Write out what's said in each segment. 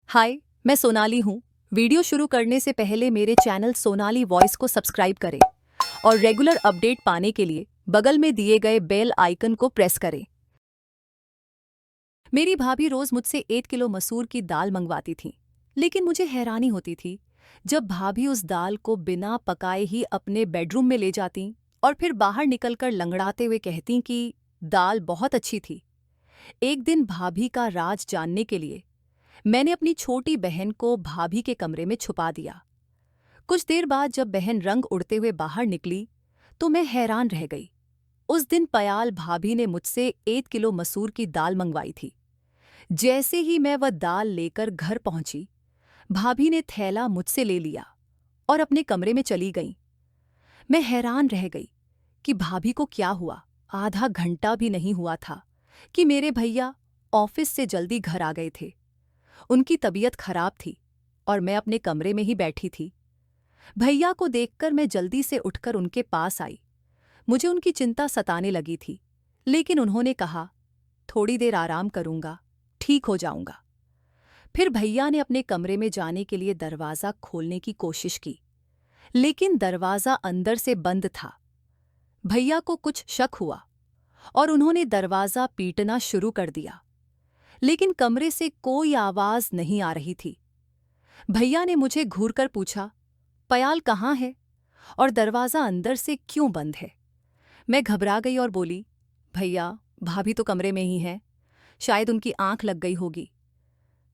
हाय, मैं सोनाली हूँ। वीडियो शुरू करने से पहले मेरे चैनल सोनाली वॉइस को सब्सक्राइब करें और रेगुलर अपडेट पाने के लिए बगल में दिए गए बेल आइकन को प्रेस करें। मेरी भाभी रोज मुझसे 1 किलो मसूर की दाल मंगवाती थी, लेकिन मुझे हैरानी होती थी जब भाभी उस दाल को बिना पकाए ही अपने बेडरूम में ले जाती और फिर बाहर निकलकर लंगड़ाते हुए कहती कि दाल बहुत अच्छी थी। एक दिन भाभी का राज जानने के लिए मैंने अपनी छोटी बहन को भाभी के कमरे में छुपा दिया। कुछ देर बाद जब बहन रंग उड़ते हुए बाहर निकली तो मैं हैरान रह गई। उस दिन पयाल भाभी ने मुझसे 1 किलो मसूर की दाल मंगवाई थी। जैसे ही मैं वह दाल लेकर घर पहुंची, भाभी ने थैला मुझसे ले लिया और अपने कमरे में चली गई। मैं हैरान रह गई कि भाभी को क्या हुआ। आधा घंटा भी नहीं हुआ था कि मेरे भैया ऑफिस से जल्दी घर आ गए थे। उनकी तबीयत खराब थी और मैं अपने कमरे में ही बैठी थी। भैया को देखकर मैं जल्दी से उठकर उनके पास आई। मुझे उनकी चिंता सताने लगी थी, लेकिन उन्होंने कहा, थोड़ी देर आराम करूंगा, ठीक हो जाऊंगा। फिर भैया ने अपने कमरे में जाने के लिए दरवाज़ा खोलने की कोशिश की, लेकिन दरवाज़ा अंदर से बंद था। भैया को कुछ शक हुआ और उन्होंने दरवाज़ा पीटना शुरू कर दिया, लेकिन कमरे से कोई आवाज़ नहीं आ रही थी। भैया ने मुझे घूरकर पूछा, पयाल कहाँ है और दरवाज़ा अंदर से क्यों बंद है? मैं घबरा गई और बोली, भैया, भाभी तो कमरे में ही हैं, शायद उनकी आंख लग गई होगी।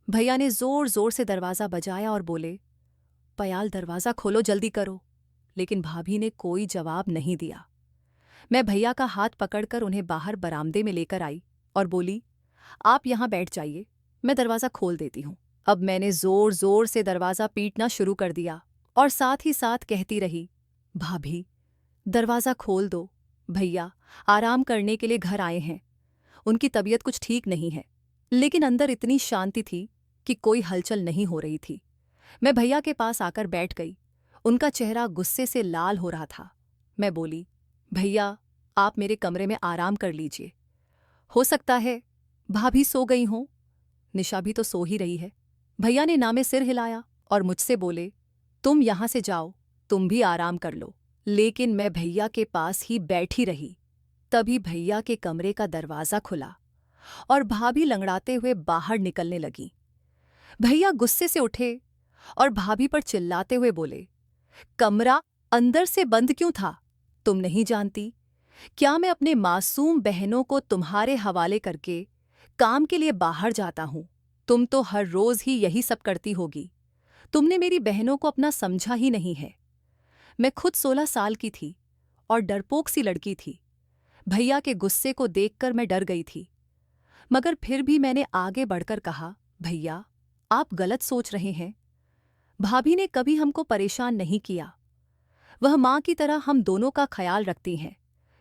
भैया ने जोर जोर से दरवाज़ा बजाया और बोले, पयाल दरवाज़ा खोलो, जल्दी करो। लेकिन भाभी ने कोई जवाब नहीं दिया। मैं भैया का हाथ पकड़कर उन्हें बाहर बरामदे में लेकर आई और बोली, आप यहाँ बैठ जाइए, मैं दरवाज़ा खोल देती हूँ। अब मैंने जोर जोर से दरवाज़ा पीटना शुरू कर दिया और साथ ही साथ कहती रही, भाभी, दरवाज़ा खोल दो, भैया आराम करने के लिए घर आए हैं, उनकी तबीयत कुछ ठीक नहीं है। लेकिन अंदर इतनी शांति थी कि कोई हलचल नहीं हो रही थी। मैं भैया के पास आकर बैठ गई। उनका चेहरा गुस्से से लाल हो रहा था। मैं बोली, भैया, आप मेरे कमरे में आराम कर लीजिए। हो सकता है भाभी सो गई हों, निशा भी तो सो ही रही है। भैया ने ना में सिर हिलाया और मुझसे बोले, तुम यहाँ से जाओ, तुम भी आराम कर लो। लेकिन मैं भैया के पास ही बैठी रही। तभी भैया के कमरे का दरवाज़ा खुला और भाभी लंगड़ाते हुए बाहर निकलने लगी। भैया गुस्से से उठे और भाभी पर चिल्लाते हुए बोले, कमरा अंदर से बंद क्यों था? तुम नहीं जानती क्या मैं अपने मासूम बहनों को तुम्हारे हवाले करके काम के लिए बाहर जाता हूँ? तुम तो हर रोज ही यही सब करती होगी। तुमने मेरी बहनों को अपना समझा ही नहीं है। मैं खुद 16 साल की थी और डरपोक सी लड़की थी। भैया के गुस्से को देखकर मैं डर गई थी, मगर फिर भी मैंने आगे बढ़कर कहा, भैया, आप गलत सोच रहे हैं। भाभी ने कभी हमको परेशान नहीं किया। वह माँ की तरह हम दोनों का ख्याल रखती हैं।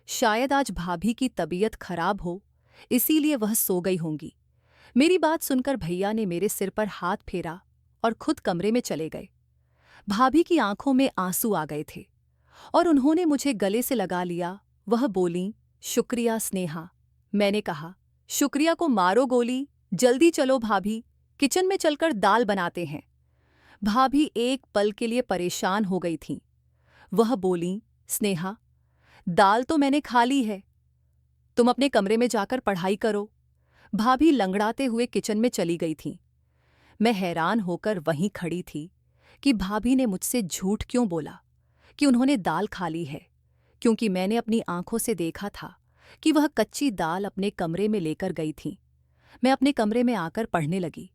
शायद आज भाभी की तबीयत खराब हो, इसीलिए वह सो गई होंगी। मेरी बात सुनकर भैया ने मेरे सिर पर हाथ फेरा और खुद कमरे में चले गए। भाभी की आंखों में आंसू आ गए थे और उन्होंने मुझे गले से लगा लिया। वह बोलीं, शुक्रिया स्नेहा। मैंने कहा, शुक्रिया को मारो गोली, जल्दी चलो भाभी, किचन में चलकर दाल बनाते हैं। भाभी एक पल के लिए परेशान हो गई थीं। वह बोलीं, स्नेहा, दाल तो मैंने खा ली है, तुम अपने कमरे में जाकर पढ़ाई करो। भाभी लंगड़ाते हुए किचन में चली गई थीं। मैं हैरान होकर वहीं खड़ी थी कि भाभी ने मुझसे झूठ क्यों बोला कि उन्होंने दाल खा ली है, क्योंकि मैंने अपनी आंखों से देखा था कि वह कच्ची दाल अपने कमरे में लेकर गई थी। मैं अपने कमरे में आकर पढ़ने लगी।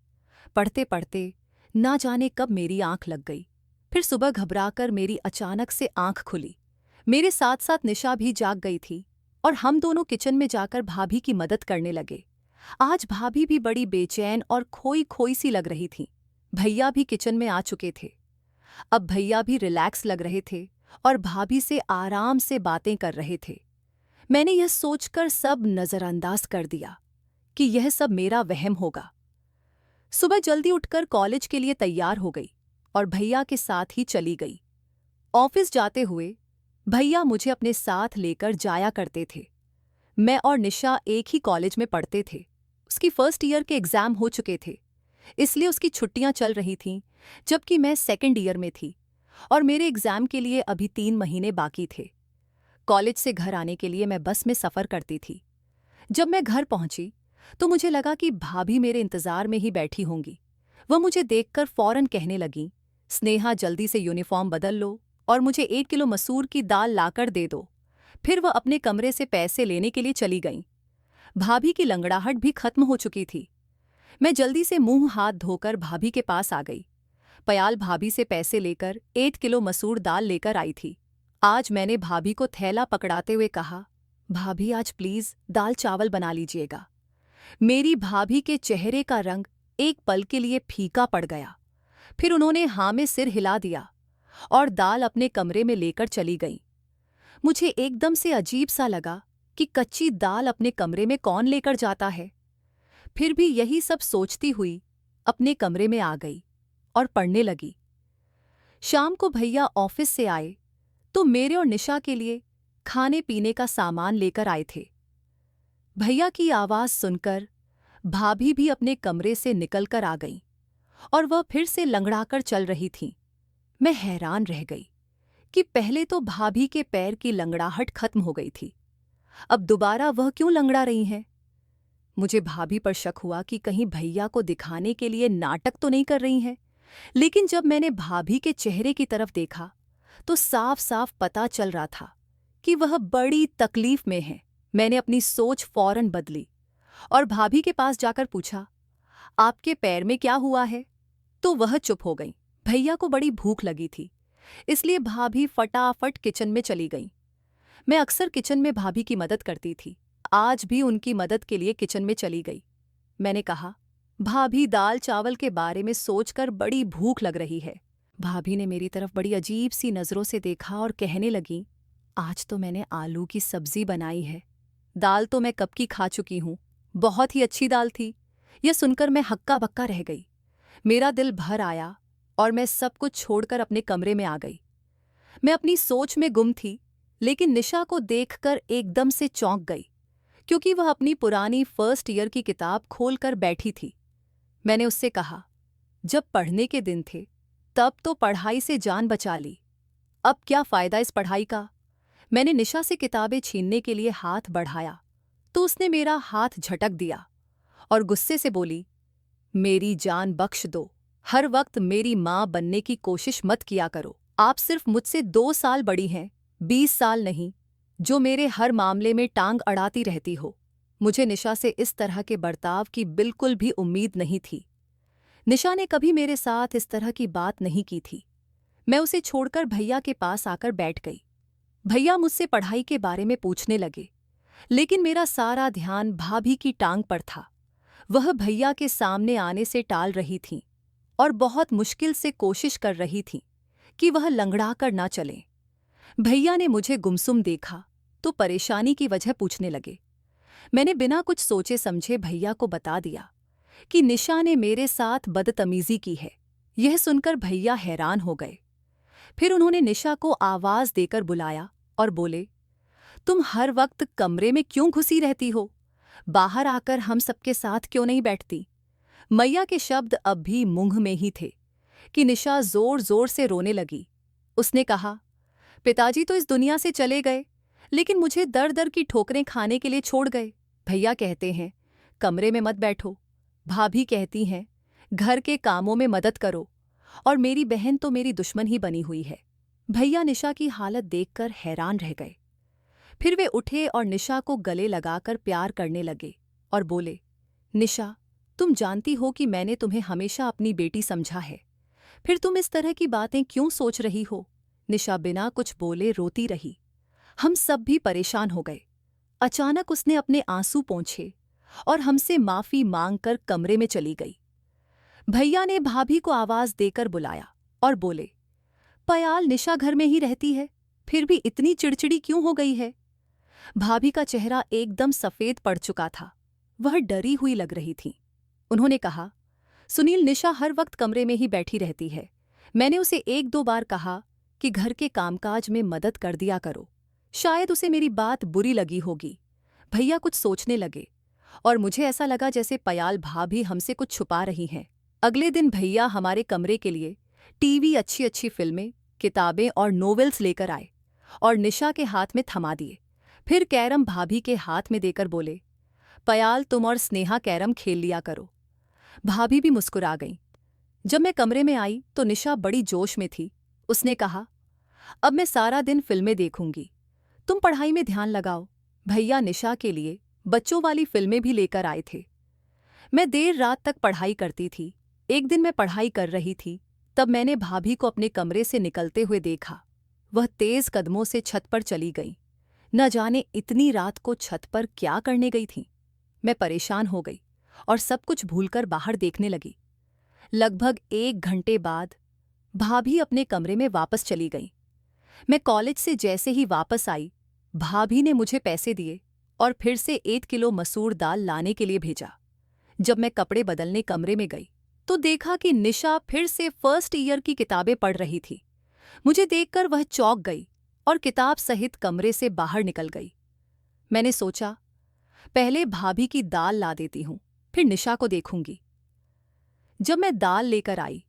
पढ़ते पढ़ते ना जाने कब मेरी आंख लग गई। फिर सुबह घबराकर मेरी अचानक से आंख खुली। मेरे साथ साथ निशा भी जाग गई थी और हम दोनों किचन में जाकर भाभी की मदद करने लगे। आज भाभी भी बड़ी बेचैन और खोई खोई सी लग रही थी। भैया भी किचन में आ चुके थे। अब भैया भी रिलैक्स लग रहे थे और भाभी से आराम से बातें कर रहे थे। मैंने यह सोचकर सब नज़रअंदाज कर दिया कि यह सब मेरा वहम होगा। सुबह जल्दी उठकर कॉलेज के लिए तैयार हो गई और भैया के साथ ही चली गई। ऑफिस जाते हुए भैया मुझे अपने साथ लेकर जाया करते थे। मैं और निशा एक ही कॉलेज में पढ़ते थे। उसकी फर्स्ट ईयर के एग्ज़ाम हो चुके थे। इसलिए उसकी छुट्टियां चल रही थीं, जबकि मैं सेकंड ईयर में थी और मेरे एग्जाम के लिए अभी 3 महीने बाकी थे। कॉलेज से घर आने के लिए मैं बस में सफ़र करती थी। जब मैं घर पहुंची तो मुझे लगा कि भाभी मेरे इंतज़ार में ही बैठी होंगी। वह मुझे देखकर फौरन कहने लगी, स्नेहा जल्दी से यूनिफॉर्म बदल लो और मुझे 1 किलो मसूर की दाल लाकर दे दो। फिर वह अपने कमरे से पैसे लेने के लिए चली गईं। भाभी की लंगड़ाहट भी खत्म हो चुकी थी। मैं जल्दी से मुंह हाथ धोकर भाभी के पास आ गई। पयाल भाभी से पैसे लेकर 1 किलो मसूर दाल लेकर आई थी। आज मैंने भाभी को थैला पकड़ाते हुए कहा, भाभी आज प्लीज दाल चावल बना लीजिएगा। मेरी भाभी के चेहरे का रंग एक पल के लिए फीका पड़ गया। फिर उन्होंने हाँ में सिर हिला दिया और दाल अपने कमरे में लेकर चली गईं। मुझे एकदम से अजीब सा लगा कि कच्ची दाल अपने कमरे में कौन लेकर जाता है। फिर भी यही सब सोचती हुई अपने कमरे में आ गई और पढ़ने लगी। शाम को भैया ऑफिस से आए तो मेरे और निशा के लिए खाने पीने का सामान लेकर आए थे। भैया की आवाज सुनकर भाभी भी अपने कमरे से निकलकर आ गईं और वह फिर से लंगड़ाकर चल रही थीं। मैं हैरान रह गई कि पहले तो भाभी के पैर की लंगड़ाहट खत्म हो गई थी, अब दोबारा वह क्यों लंगड़ा रही हैं। मुझे भाभी पर शक हुआ कि कहीं भैया को दिखाने के लिए नाटक तो नहीं कर रही हैं। लेकिन जब मैंने भाभी के चेहरे की तरफ देखा तो साफ साफ पता चल रहा था कि वह बड़ी तकलीफ में है। मैंने अपनी सोच फौरन बदली और भाभी के पास जाकर पूछा, आपके पैर में क्या हुआ है? तो वह चुप हो गई। भैया को बड़ी भूख लगी थी, इसलिए भाभी फटाफट किचन में चली गई। मैं अक्सर किचन में भाभी की मदद करती थी, आज भी उनकी मदद के लिए किचन में चली गई। मैंने कहा, भाभी दाल चावल के बारे में सोचकर बड़ी भूख लग रही है। भाभी ने मेरी तरफ बड़ी अजीब सी नज़रों से देखा और कहने लगी, आज तो मैंने आलू की सब्जी बनाई है। दाल तो मैं कब की खा चुकी हूँ, बहुत ही अच्छी दाल थी। यह सुनकर मैं हक्का बक्का रह गई। मेरा दिल भर आया और मैं सब कुछ छोड़कर अपने कमरे में आ गई। मैं अपनी सोच में गुम थी, लेकिन निशा को देखकर एकदम से चौंक गई, क्योंकि वह अपनी पुरानी फर्स्ट ईयर की किताब खोलकर बैठी थी। मैंने उससे कहा, जब पढ़ने के दिन थे तब तो पढ़ाई से जान बचा ली, अब क्या फ़ायदा इस पढ़ाई का। मैंने निशा से किताबें छीनने के लिए हाथ बढ़ाया तो उसने मेरा हाथ झटक दिया और गुस्से से बोली, मेरी जान बख्श दो, हर वक्त मेरी माँ बनने की कोशिश मत किया करो। आप सिर्फ मुझसे 2 साल बड़ी हैं, 20 साल नहीं, जो मेरे हर मामले में टांग अड़ाती रहती हो। मुझे निशा से इस तरह के बर्ताव की बिल्कुल भी उम्मीद नहीं थी। निशा ने कभी मेरे साथ इस तरह की बात नहीं की थी। मैं उसे छोड़कर भैया के पास आकर बैठ गई। भैया मुझसे पढ़ाई के बारे में पूछने लगे, लेकिन मेरा सारा ध्यान भाभी की टांग पर था। वह भैया के सामने आने से टाल रही थीं और बहुत मुश्किल से कोशिश कर रही थीं कि वह लंगड़ा कर ना चलें। भैया ने मुझे गुमसुम देखा तो परेशानी की वजह पूछने लगे। मैंने बिना कुछ सोचे समझे भैया को बता दिया कि निशा ने मेरे साथ बदतमीजी की है। यह सुनकर भैया हैरान हो गए। फिर उन्होंने निशा को आवाज देकर बुलाया और बोले, तुम हर वक्त कमरे में क्यों घुसी रहती हो? बाहर आकर हम सबके साथ क्यों नहीं बैठती? मैया के शब्द अब भी मुंह में ही थे कि निशा जोर जोर से रोने लगी। उसने कहा, पिताजी तो इस दुनिया से चले गए, लेकिन मुझे दर दर की ठोकरें खाने के लिए छोड़ गए। भैया कहते हैं कमरे में मत बैठो, भाभी कहती हैं घर के कामों में मदद करो, और मेरी बहन तो मेरी दुश्मन ही बनी हुई है। भैया निशा की हालत देखकर हैरान रह गए। फिर वे उठे और निशा को गले लगाकर प्यार करने लगे और बोले, निशा, तुम जानती हो कि मैंने तुम्हें हमेशा अपनी बेटी समझा है, फिर तुम इस तरह की बातें क्यों सोच रही हो? निशा बिना कुछ बोले रोती रही। हम सब भी परेशान हो गए। अचानक उसने अपने आंसू पोंछे और हमसे माफी मांगकर कमरे में चली गई। भैया ने भाभी को आवाज देकर बुलाया और बोले, पयाल निशा घर में ही रहती है, फिर भी इतनी चिड़चिड़ी क्यों हो गई है? भाभी का चेहरा एकदम सफेद पड़ चुका था, वह डरी हुई लग रही थी। उन्होंने कहा, सुनील, निशा हर वक्त कमरे में ही बैठी रहती है। मैंने उसे 1-2 बार कहा कि घर के कामकाज में मदद कर दिया करो, शायद उसे मेरी बात बुरी लगी होगी। भैया कुछ सोचने लगे और मुझे ऐसा लगा जैसे पयाल भाभी हमसे कुछ छुपा रही हैं। अगले दिन भैया हमारे कमरे के लिए टीवी, अच्छी अच्छी फिल्में, किताबें और नोवेल्स लेकर आए और निशा के हाथ में थमा दिए। फिर कैरम भाभी के हाथ में देकर बोले, पयाल तुम और स्नेहा कैरम खेल लिया करो। भाभी भी मुस्कुरा गईं। जब मैं कमरे में आई तो निशा बड़ी जोश में थी। उसने कहा, अब मैं सारा दिन फिल्में देखूंगी, तुम पढ़ाई में ध्यान लगाओ। भैया निशा के लिए बच्चों वाली फिल्में भी लेकर आए थे। मैं देर रात तक पढ़ाई करती थी। एक दिन मैं पढ़ाई कर रही थी, तब मैंने भाभी को अपने कमरे से निकलते हुए देखा। वह तेज कदमों से छत पर चली गई। न जाने इतनी रात को छत पर क्या करने गई थी। मैं परेशान हो गई और सब कुछ भूलकर बाहर देखने लगी। लगभग 1 घंटे बाद भाभी अपने कमरे में वापस चली गई। मैं कॉलेज से जैसे ही वापस आई, भाभी ने मुझे पैसे दिए और फिर से 1 किलो मसूर दाल लाने के लिए भेजा। जब मैं कपड़े बदलने कमरे में गई तो देखा कि निशा फिर से फर्स्ट ईयर की किताबें पढ़ रही थी। मुझे देखकर वह चौंक गई और किताब सहित कमरे से बाहर निकल गई। मैंने सोचा, पहले भाभी की दाल ला देती हूं, फिर निशा को देखूंगी। जब मैं दाल लेकर आई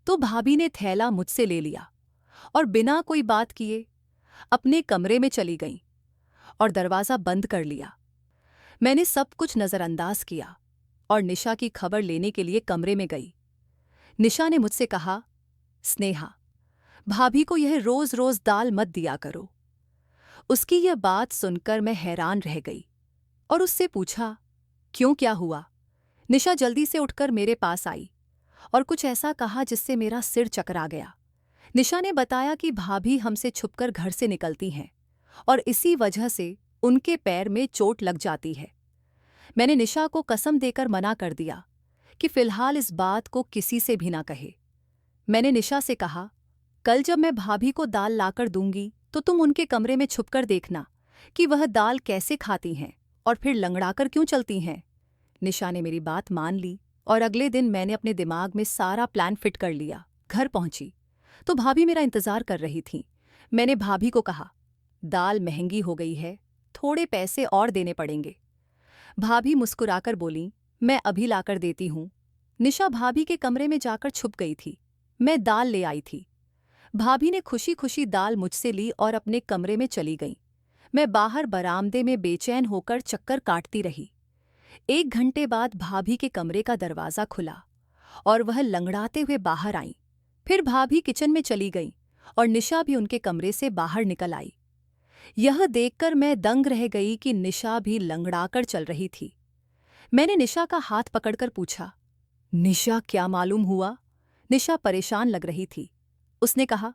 तो भाभी ने थैला मुझसे ले लिया और बिना कोई बात किए अपने कमरे में चली गईं और दरवाज़ा बंद कर लिया। मैंने सब कुछ नज़रअंदाज किया और निशा की खबर लेने के लिए कमरे में गई। निशा ने मुझसे कहा, स्नेहा, भाभी को यह रोज रोज दाल मत दिया करो। उसकी यह बात सुनकर मैं हैरान रह गई और उससे पूछा, क्यों, क्या हुआ? निशा जल्दी से उठकर मेरे पास आई और कुछ ऐसा कहा जिससे मेरा सिर चकरा गया। निशा ने बताया कि भाभी हमसे छुपकर घर से निकलती हैं और इसी वजह से उनके पैर में चोट लग जाती है। मैंने निशा को कसम देकर मना कर दिया कि फिलहाल इस बात को किसी से भी ना कहे। मैंने निशा से कहा, कल जब मैं भाभी को दाल लाकर दूंगी तो तुम उनके कमरे में छुपकर देखना कि वह दाल कैसे खाती हैं और फिर लंगड़ाकर क्यों चलती हैं। निशा ने मेरी बात मान ली और अगले दिन मैंने अपने दिमाग में सारा प्लान फिट कर लिया। घर पहुंची तो भाभी मेरा इंतजार कर रही थीं। मैंने भाभी को कहा, दाल महंगी हो गई है, थोड़े पैसे और देने पड़ेंगे। भाभी मुस्कुराकर बोली, मैं अभी लाकर देती हूँ। निशा भाभी के कमरे में जाकर छुप गई थी। मैं दाल ले आई थी। भाभी ने खुशी खुशी दाल मुझसे ली और अपने कमरे में चली गई। मैं बाहर बरामदे में बेचैन होकर चक्कर काटती रही। 1 घंटे बाद भाभी के कमरे का दरवाज़ा खुला और वह लंगड़ाते हुए बाहर आईं। फिर भाभी किचन में चली गईं और निशा भी उनके कमरे से बाहर निकल आई। यह देखकर मैं दंग रह गई कि निशा भी लंगड़ाकर चल रही थी। मैंने निशा का हाथ पकड़कर पूछा, निशा, क्या मालूम हुआ? निशा परेशान लग रही थी। उसने कहा,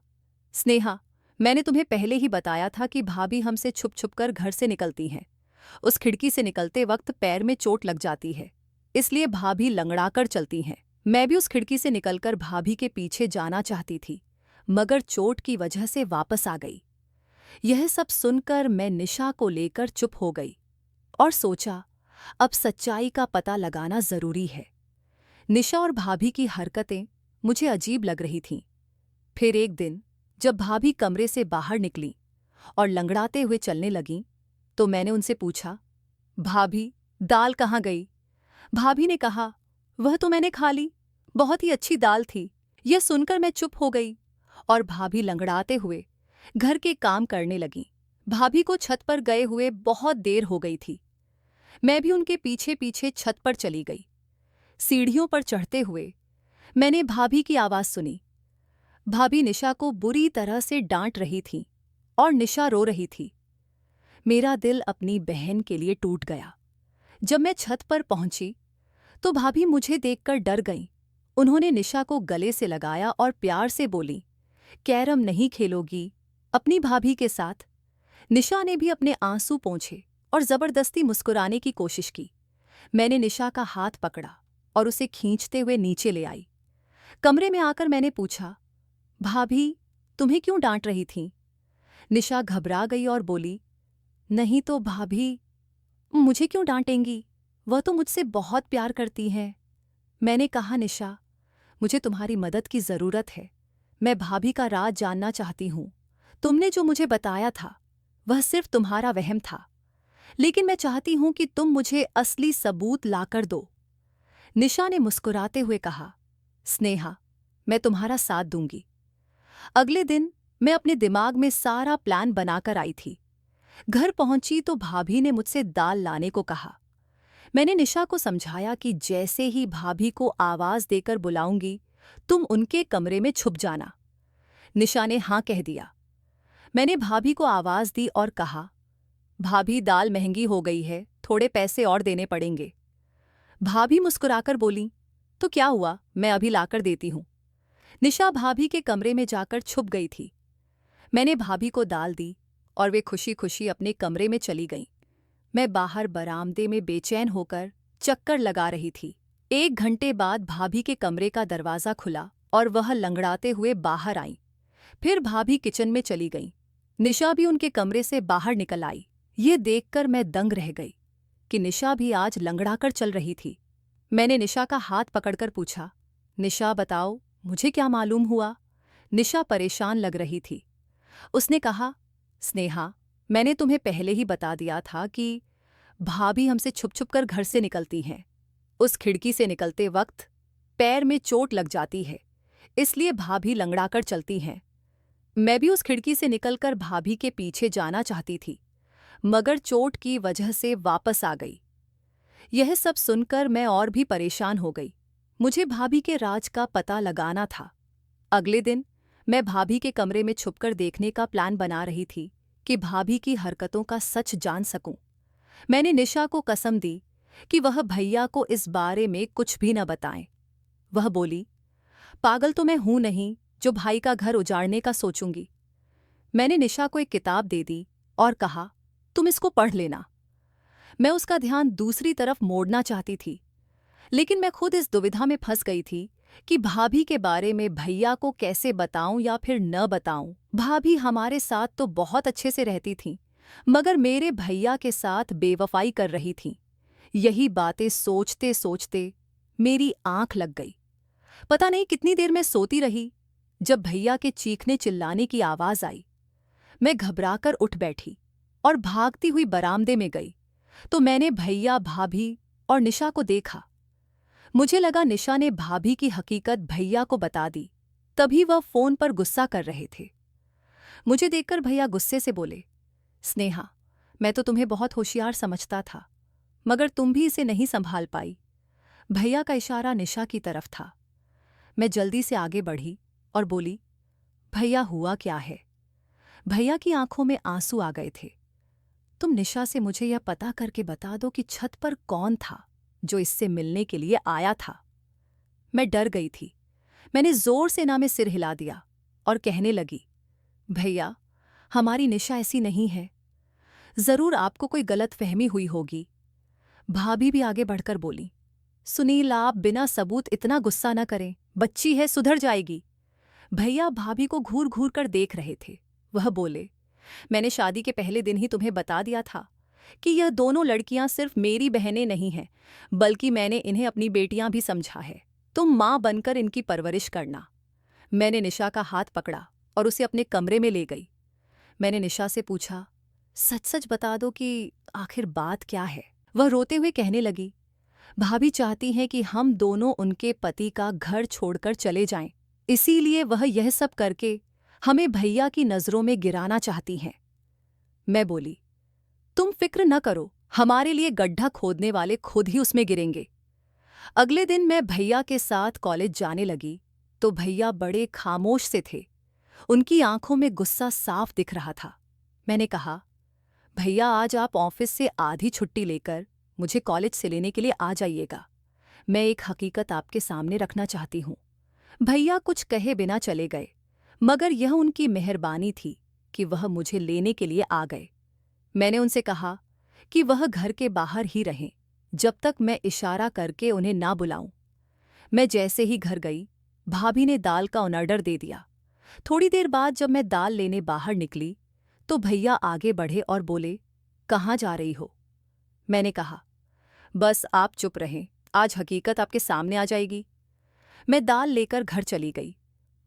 स्नेहा, मैंने तुम्हें पहले ही बताया था कि भाभी हमसे छुप छुप कर घर से निकलती हैं। उस खिड़की से निकलते वक्त पैर में चोट लग जाती है, इसलिए भाभी लंगड़ाकर चलती हैं। मैं भी उस खिड़की से निकलकर भाभी के पीछे जाना चाहती थी, मगर चोट की वजह से वापस आ गई। यह सब सुनकर मैं निशा को लेकर चुप हो गई और सोचा, अब सच्चाई का पता लगाना जरूरी है। निशा और भाभी की हरकतें मुझे अजीब लग रही थीं। फिर एक दिन जब भाभी कमरे से बाहर निकली और लंगड़ाते हुए चलने लगीं, तो मैंने उनसे पूछा, भाभी, दाल कहाँ गई? भाभी ने कहा, वह तो मैंने खा ली, बहुत ही अच्छी दाल थी। यह सुनकर मैं चुप हो गई और भाभी लंगड़ाते हुए घर के काम करने लगीं। भाभी को छत पर गए हुए बहुत देर हो गई थी। मैं भी उनके पीछे पीछे छत पर चली गई। सीढ़ियों पर चढ़ते हुए मैंने भाभी की आवाज़ सुनी। भाभी निशा को बुरी तरह से डांट रही थीं और निशा रो रही थी। मेरा दिल अपनी बहन के लिए टूट गया। जब मैं छत पर पहुंची तो भाभी मुझे देखकर डर गईं। उन्होंने निशा को गले से लगाया और प्यार से बोली, कैरम नहीं खेलोगी अपनी भाभी के साथ? निशा ने भी अपने आंसू पोंछे और जबरदस्ती मुस्कुराने की कोशिश की। मैंने निशा का हाथ पकड़ा और उसे खींचते हुए नीचे ले आई। कमरे में आकर मैंने पूछा, भाभी, तुम्हें क्यों डांट रही थीं? निशा घबरा गई और बोली, नहीं तो भाभी, मुझे क्यों डांटेंगी? वह तो मुझसे बहुत प्यार करती हैं। मैंने कहा, निशा, मुझे तुम्हारी मदद की ज़रूरत है। मैं भाभी का राज जानना चाहती हूँ। तुमने जो मुझे बताया था वह सिर्फ तुम्हारा वहम था, लेकिन मैं चाहती हूँ कि तुम मुझे असली सबूत लाकर दो। निशा ने मुस्कुराते हुए कहा, स्नेहा, मैं तुम्हारा साथ दूंगी। अगले दिन मैं अपने दिमाग में सारा प्लान बनाकर आई थी। घर पहुंची तो भाभी ने मुझसे दाल लाने को कहा। मैंने निशा को समझाया कि जैसे ही भाभी को आवाज देकर बुलाऊंगी, तुम उनके कमरे में छुप जाना। निशा ने हाँ कह दिया। मैंने भाभी को आवाज दी और कहा, भाभी दाल महंगी हो गई है, थोड़े पैसे और देने पड़ेंगे। भाभी मुस्कुराकर बोली, तो क्या हुआ, मैं अभी लाकर देती हूं। निशा भाभी के कमरे में जाकर छुप गई थी। मैंने भाभी को दाल दी और वे खुशी खुशी अपने कमरे में चली गईं। मैं बाहर बरामदे में बेचैन होकर चक्कर लगा रही थी। 1 घंटे बाद भाभी के कमरे का दरवाज़ा खुला और वह लंगड़ाते हुए बाहर आईं। फिर भाभी किचन में चली गईं। निशा भी उनके कमरे से बाहर निकल आई। ये देखकर मैं दंग रह गई कि निशा भी आज लंगड़ाकर चल रही थी। मैंने निशा का हाथ पकड़कर पूछा, निशा बताओ, मुझे क्या मालूम हुआ? निशा परेशान लग रही थी। उसने कहा, स्नेहा, मैंने तुम्हें पहले ही बता दिया था कि भाभी हमसे छुप छुप कर घर से निकलती हैं। उस खिड़की से निकलते वक्त पैर में चोट लग जाती है, इसलिए भाभी लंगड़ाकर चलती हैं। मैं भी उस खिड़की से निकलकर भाभी के पीछे जाना चाहती थी, मगर चोट की वजह से वापस आ गई। यह सब सुनकर मैं और भी परेशान हो गई। मुझे भाभी के राज का पता लगाना था। अगले दिन मैं भाभी के कमरे में छुपकर देखने का प्लान बना रही थी कि भाभी की हरकतों का सच जान सकूं। मैंने निशा को कसम दी कि वह भैया को इस बारे में कुछ भी न बताएं। वह बोली, पागल तो मैं हूं नहीं जो भाई का घर उजाड़ने का सोचूंगी। मैंने निशा को एक किताब दे दी और कहा, तुम इसको पढ़ लेना। मैं उसका ध्यान दूसरी तरफ मोड़ना चाहती थी, लेकिन मैं खुद इस दुविधा में फंस गई थी कि भाभी के बारे में भैया को कैसे बताऊं या फिर न बताऊं। भाभी हमारे साथ तो बहुत अच्छे से रहती थीं, मगर मेरे भैया के साथ बेवफाई कर रही थीं। यही बातें सोचते सोचते मेरी आंख लग गई। पता नहीं कितनी देर मैं सोती रही। जब भैया के चीखने चिल्लाने की आवाज आई, मैं घबराकर उठ बैठी और भागती हुई बरामदे में गई तो मैंने भैया, भाभी और निशा को देखा। मुझे लगा निशा ने भाभी की हकीकत भैया को बता दी, तभी वह फोन पर गुस्सा कर रहे थे। मुझे देखकर भैया गुस्से से बोले, स्नेहा, मैं तो तुम्हें बहुत होशियार समझता था, मगर तुम भी इसे नहीं संभाल पाई। भैया का इशारा निशा की तरफ था। मैं जल्दी से आगे बढ़ी और बोली, भैया हुआ क्या है? भैया की आंखों में आंसू आ गए थे। तुम निशा से मुझे यह पता करके बता दो कि छत पर कौन था जो इससे मिलने के लिए आया था। मैं डर गई थी। मैंने जोर से ना में सिर हिला दिया और कहने लगी, भैया, हमारी निशा ऐसी नहीं है। जरूर आपको कोई गलतफहमी हुई होगी। भाभी भी आगे बढ़कर बोली, सुनील, आप बिना सबूत इतना गुस्सा न करें, बच्ची है, सुधर जाएगी। भैया भाभी को घूर घूर कर देख रहे थे। वह बोले, मैंने शादी के पहले दिन ही तुम्हें बता दिया था कि यह दोनों लड़कियां सिर्फ मेरी बहनें नहीं हैं, बल्कि मैंने इन्हें अपनी बेटियां भी समझा है। तुम मां बनकर इनकी परवरिश करना। मैंने निशा का हाथ पकड़ा और उसे अपने कमरे में ले गई। मैंने निशा से पूछा, सच सच बता दो कि आखिर बात क्या है? वह रोते हुए कहने लगी, भाभी चाहती हैं कि हम दोनों उनके पति का घर छोड़कर चले जाएं, इसीलिए वह यह सब करके हमें भैया की नजरों में गिराना चाहती हैं। मैं बोली, तुम फिक्र न करो, हमारे लिए गड्ढा खोदने वाले खुद ही उसमें गिरेंगे। अगले दिन मैं भैया के साथ कॉलेज जाने लगी तो भैया बड़े खामोश से थे। उनकी आंखों में गुस्सा साफ दिख रहा था। मैंने कहा, भैया, आज आप ऑफिस से आधी छुट्टी लेकर मुझे कॉलेज से लेने के लिए आ जाइएगा। मैं एक हकीकत आपके सामने रखना चाहती हूँ। भैया कुछ कहे बिना चले गए, मगर यह उनकी मेहरबानी थी कि वह मुझे लेने के लिए आ गए। मैंने उनसे कहा कि वह घर के बाहर ही रहें जब तक मैं इशारा करके उन्हें ना बुलाऊं। मैं जैसे ही घर गई, भाभी ने दाल का ऑर्डर दे दिया। थोड़ी देर बाद जब मैं दाल लेने बाहर निकली तो भैया आगे बढ़े और बोले, कहाँ जा रही हो? मैंने कहा, बस आप चुप रहें, आज हकीकत आपके सामने आ जाएगी। मैं दाल लेकर घर चली गई।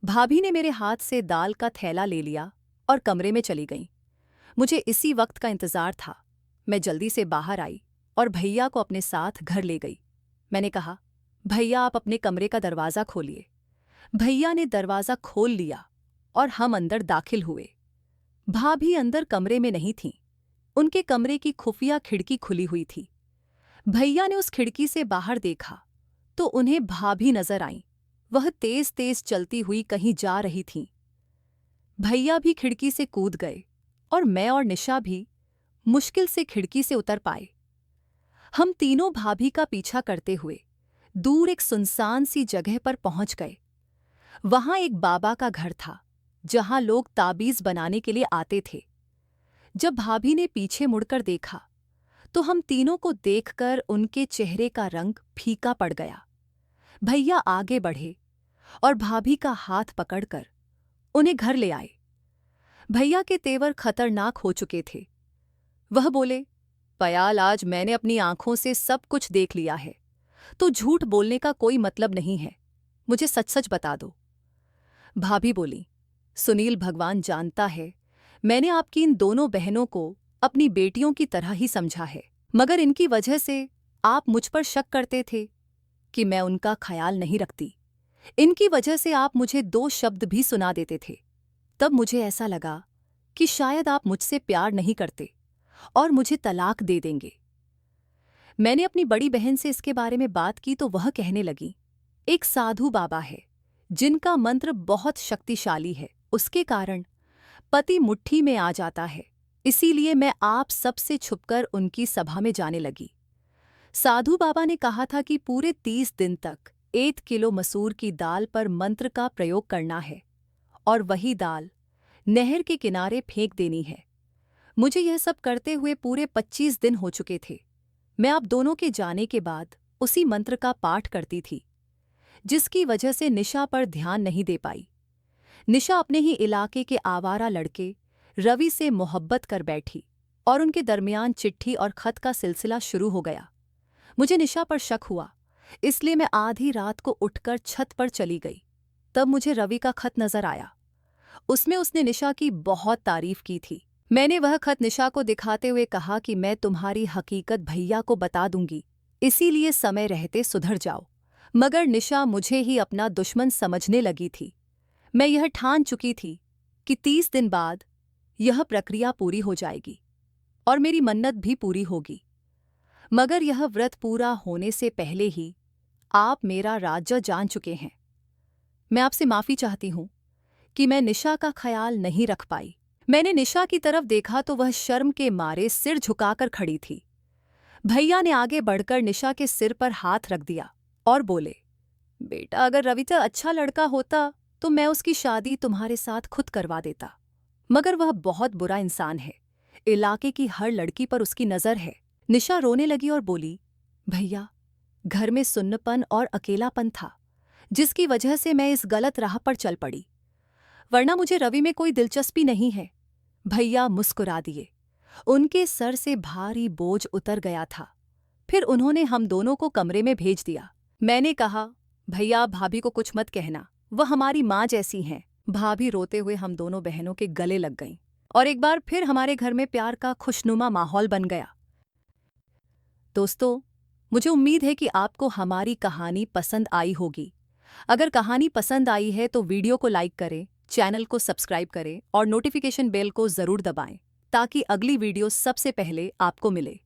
भाभी ने मेरे हाथ से दाल का थैला ले लिया और कमरे में चली गई। मुझे इसी वक्त का इंतजार था। मैं जल्दी से बाहर आई और भैया को अपने साथ घर ले गई। मैंने कहा, भैया आप अपने कमरे का दरवाज़ा खोलिए। भैया ने दरवाज़ा खोल लिया और हम अंदर दाखिल हुए। भाभी अंदर कमरे में नहीं थीं। उनके कमरे की खुफिया खिड़की खुली हुई थी। भैया ने उस खिड़की से बाहर देखा तो उन्हें भाभी नजर आईं। वह तेज तेज चलती हुई कहीं जा रही थीं। भैया भी खिड़की से कूद गए और मैं और निशा भी मुश्किल से खिड़की से उतर पाए। हम तीनों भाभी का पीछा करते हुए दूर एक सुनसान सी जगह पर पहुंच गए। वहां एक बाबा का घर था जहां लोग ताबीज बनाने के लिए आते थे। जब भाभी ने पीछे मुड़कर देखा तो हम तीनों को देखकर उनके चेहरे का रंग फीका पड़ गया। भैया आगे बढ़े और भाभी का हाथ पकड़कर उन्हें घर ले आए। भैया के तेवर खतरनाक हो चुके थे। वह बोले, पयाल आज मैंने अपनी आंखों से सब कुछ देख लिया है, तो झूठ बोलने का कोई मतलब नहीं है। मुझे सच सच बता दो। भाभी बोली, सुनील भगवान जानता है मैंने आपकी इन दोनों बहनों को अपनी बेटियों की तरह ही समझा है, मगर इनकी वजह से आप मुझ पर शक करते थे कि मैं उनका ख्याल नहीं रखती। इनकी वजह से आप मुझे 2 शब्द भी सुना देते थे। तब मुझे ऐसा लगा कि शायद आप मुझसे प्यार नहीं करते और मुझे तलाक दे देंगे। मैंने अपनी बड़ी बहन से इसके बारे में बात की तो वह कहने लगी, एक साधु बाबा है जिनका मंत्र बहुत शक्तिशाली है, उसके कारण पति मुट्ठी में आ जाता है। इसीलिए मैं आप सबसे छुपकर उनकी सभा में जाने लगी। साधु बाबा ने कहा था कि पूरे 30 दिन तक 1 किलो मसूर की दाल पर मंत्र का प्रयोग करना है और वही दाल नहर के किनारे फेंक देनी है। मुझे यह सब करते हुए पूरे 25 दिन हो चुके थे। मैं आप दोनों के जाने के बाद उसी मंत्र का पाठ करती थी, जिसकी वजह से निशा पर ध्यान नहीं दे पाई। निशा अपने ही इलाके के आवारा लड़के रवि से मोहब्बत कर बैठी और उनके दरमियान चिट्ठी और खत का सिलसिला शुरू हो गया। मुझे निशा पर शक हुआ, इसलिए मैं आधी रात को उठकर छत पर चली गई। तब मुझे रवि का खत नजर आया। उसमें उसने निशा की बहुत तारीफ की थी। मैंने वह खत निशा को दिखाते हुए कहा कि मैं तुम्हारी हकीकत भैया को बता दूंगी, इसीलिए समय रहते सुधर जाओ। मगर निशा मुझे ही अपना दुश्मन समझने लगी थी। मैं यह ठान चुकी थी कि 30 दिन बाद यह प्रक्रिया पूरी हो जाएगी और मेरी मन्नत भी पूरी होगी। मगर यह व्रत पूरा होने से पहले ही आप मेरा राज्य जान चुके हैं। मैं आपसे माफ़ी चाहती हूँ कि मैं निशा का ख्याल नहीं रख पाई। मैंने निशा की तरफ देखा तो वह शर्म के मारे सिर झुकाकर खड़ी थी। भैया ने आगे बढ़कर निशा के सिर पर हाथ रख दिया और बोले, बेटा अगर रविता अच्छा लड़का होता तो मैं उसकी शादी तुम्हारे साथ खुद करवा देता, मगर वह बहुत बुरा इंसान है। इलाके की हर लड़की पर उसकी नज़र है। निशा रोने लगी और बोली, भैया घर में सुन्नपन और अकेलापन था, जिसकी वजह से मैं इस गलत राह पर चल पड़ी, वरना मुझे रवि में कोई दिलचस्पी नहीं है। भैया मुस्कुरा दिए। उनके सर से भारी बोझ उतर गया था। फिर उन्होंने हम दोनों को कमरे में भेज दिया। मैंने कहा, भैया आप भाभी को कुछ मत कहना, वह हमारी माँ जैसी हैं। भाभी रोते हुए हम दोनों बहनों के गले लग गईं और एक बार फिर हमारे घर में प्यार का खुशनुमा माहौल बन गया। दोस्तों, मुझे उम्मीद है कि आपको हमारी कहानी पसंद आई होगी। अगर कहानी पसंद आई है तो वीडियो को लाइक करें, चैनल को सब्सक्राइब करें और नोटिफिकेशन बेल को ज़रूर दबाएं ताकि अगली वीडियो सबसे पहले आपको मिले।